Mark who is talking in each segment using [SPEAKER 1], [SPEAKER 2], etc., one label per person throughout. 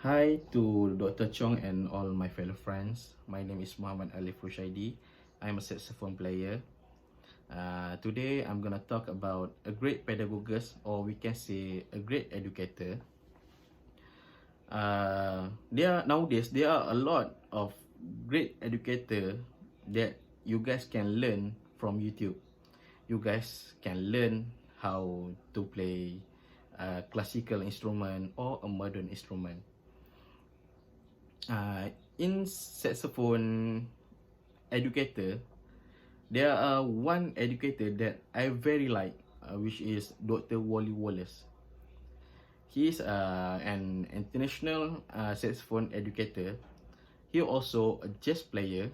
[SPEAKER 1] Hi to Dr. Chong and all my fellow friends. My name is Alif Rusyaidi. I'm a saxophone player. Today I'm gonna talk about a great pedagogue, or we can say a great educator. Nowadays there are a lot of great educator that you guys can learn from YouTube. You guys can learn how to play a classical instrument or a modern instrument. In saxophone educator, there are one educator that I very like, which is Dr. Wally Wallace. He is an international saxophone educator. He also a jazz player.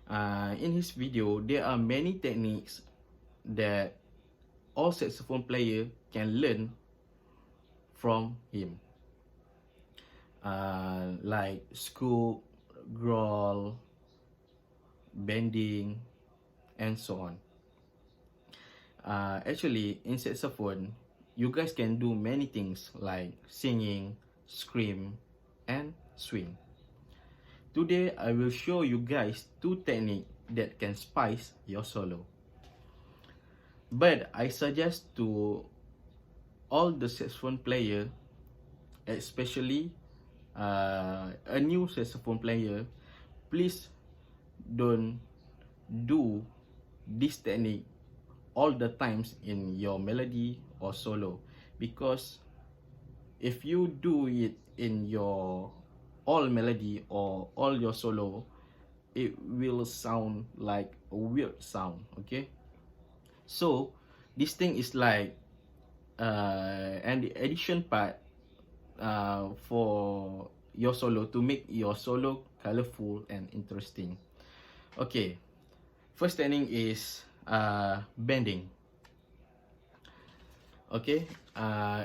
[SPEAKER 1] In his video, there are many techniques that all saxophone player can learn from him. Like scoop, growl, bending, and so on. Actually, in saxophone, you guys can do many things like singing, scream, and swing. Today, I will show you guys two techniques that can spice your solo. But I suggest to all the saxophone player, especially a new saxophone player, please don't do this technique all the times in your melody or solo, because if you do it in your all melody or all your solo, it will sound like a weird sound. Okay, so this thing is like and the addition part for your solo to make your solo colorful and interesting. Okay, first technique is bending. Okay,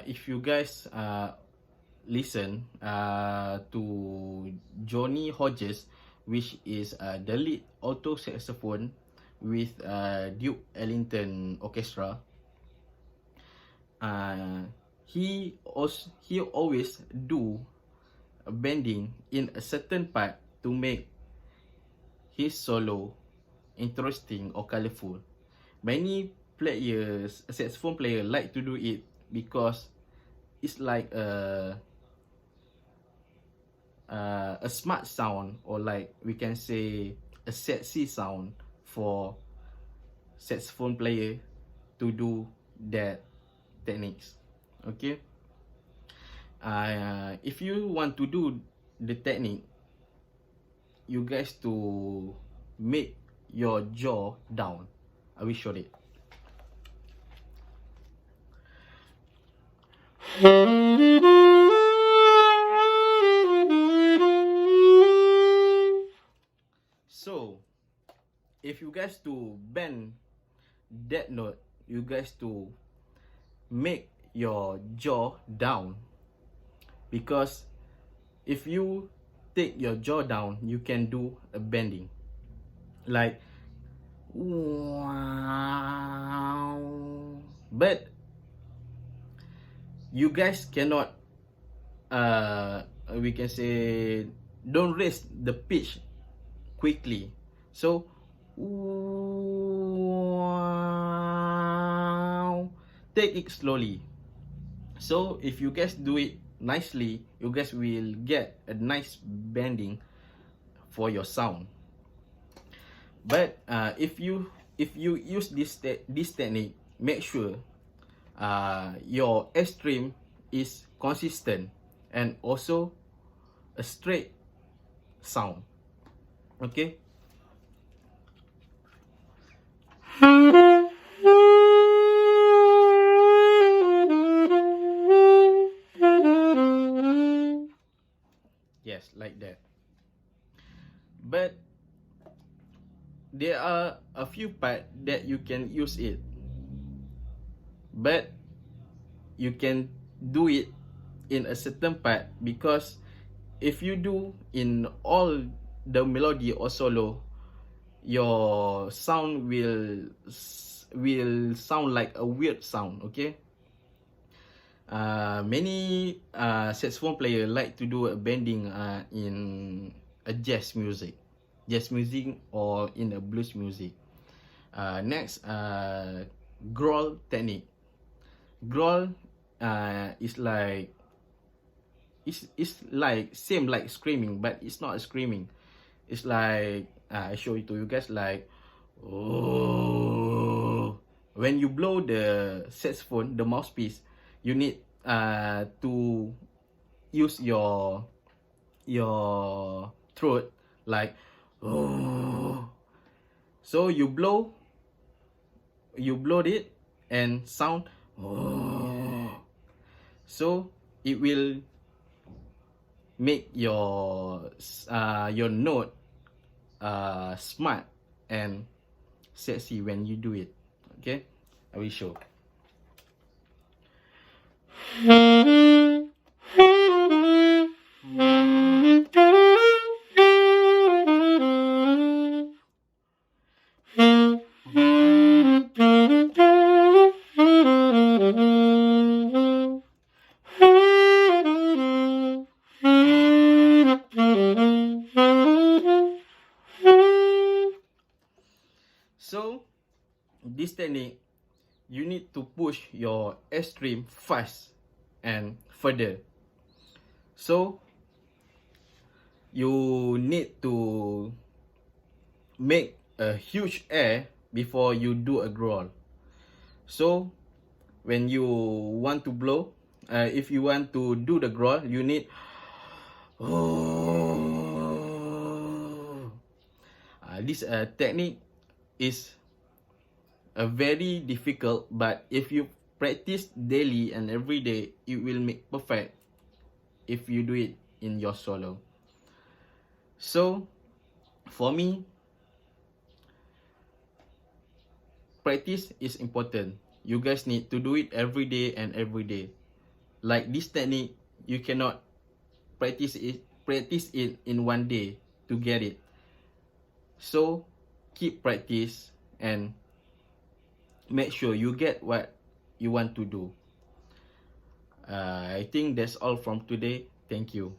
[SPEAKER 1] if you guys listen to Johnny Hodges, which is the lead alto saxophone with Duke Ellington Orchestra, he always do a bending in a certain part to make his solo interesting or colorful. Many players, saxophone player, like to do it because it's like a smart sound, or like we can say a sexy sound for saxophone player to do that techniques. Okay, if you want to do the technique, you guys to make your jaw down. I will show it. So if you guys to bend that note, you guys to make your jaw down, because if you take your jaw down, you can do a bending like wow, but you guys cannot we can say don't raise the pitch quickly, so wow, take it slowly. So if you guys do it nicely, you guys will get a nice bending for your sound. But if you use this technique, make sure your extreme is consistent and also a straight sound. Okay. Yes, like that. But there are a few parts that you can use it, but you can do it in a certain part, because if you do in all the melody or solo, your sound will sound like a weird sound. Okay, Many saxophone player like to do a bending in a jazz music or in a blues music. Next, growl technique. Growl is like it's like same like screaming, but it's not screaming. It's like I show it to you guys like oh. When you blow the saxophone, the mouthpiece, you need to use your throat like oh. So you blow it and sound oh. So it will make your note smart and sexy when you do it. Okay, I will show. So this technique, you need to push your S string fast and further. So you need to make a huge air before you do a growl. So when you want to blow, if you want to do the growl, you need this technique is a very difficult, but if you practice daily and every day, it will make perfect if you do it in your solo. So for me, practice is important. You guys need to do it every day and every day. Like this technique, you cannot practice it in one day to get it. So keep practice and make sure you get what you want to do. I think that's all from today. Thank you.